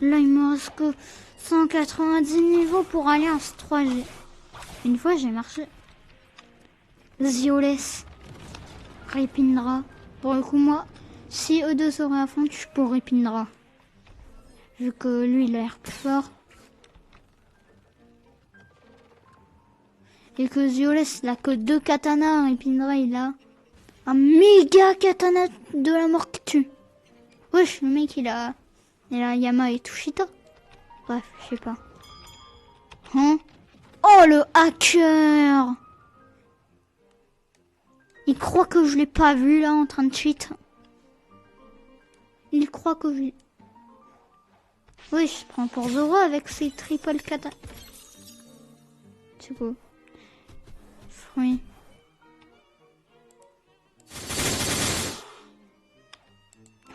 Là, il me reste que 190 niveaux pour aller en C3. Une fois, j'ai marché. Ziolès. Ripindra. Pour le coup, moi, si eux deux seraient à fond, je suis pour Ripindra. Vu que lui, il a l'air plus fort. Et que Ziolès, il a que 2 katanas. Ripindra, il a un méga katana de la mort qui tue. Wesh, le mec, il a Yama et Tushita. Bref, je sais pas. Hein? Oh, le hacker! Il croit que je l'ai pas vu, là, en train de cheat. Il croit que je... Oui, je prends pour Zoro avec ses triple kata. C'est beau. Fruit.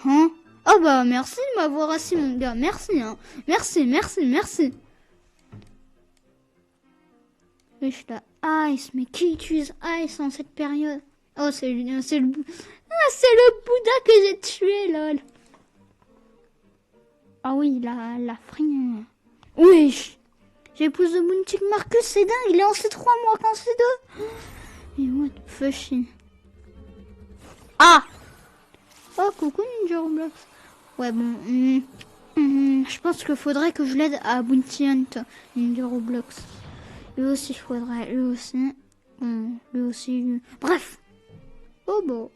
Hein? Oh bah merci de m'avoir assis mon gars, merci hein. Merci. Wesh la Ice, mais qui utilise Ice en cette période? Oh c'est le Bouddha que j'ai tué lol. Ah oui, la frine. Oui, j'ai plus de bounty que Marcus, c'est dingue, il est en C3 moi qu'en C2. Mais what the fuck. Ah! Oh coucou Ninja Roblox. Ouais bon, je pense qu'il faudrait que je l'aide à Bounty Hunt, Ninja Roblox. Lui aussi, il faudrait, lui aussi. Bon, lui aussi. Bref. Oh bon.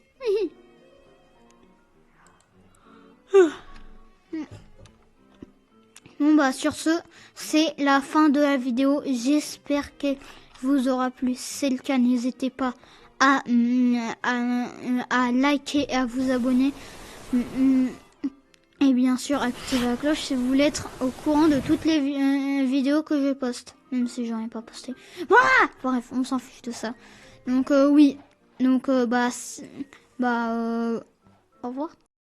Bon bah sur ce, c'est la fin de la vidéo. J'espère qu'elle vous aura plu. Si c'est le cas, n'hésitez pas à liker et à vous abonner. Et bien sûr, activez la cloche si vous voulez être au courant de toutes les vidéos que je poste. Même si j'en ai pas posté. Voilà. Bref, on s'en fiche de ça. Donc oui. Donc au revoir.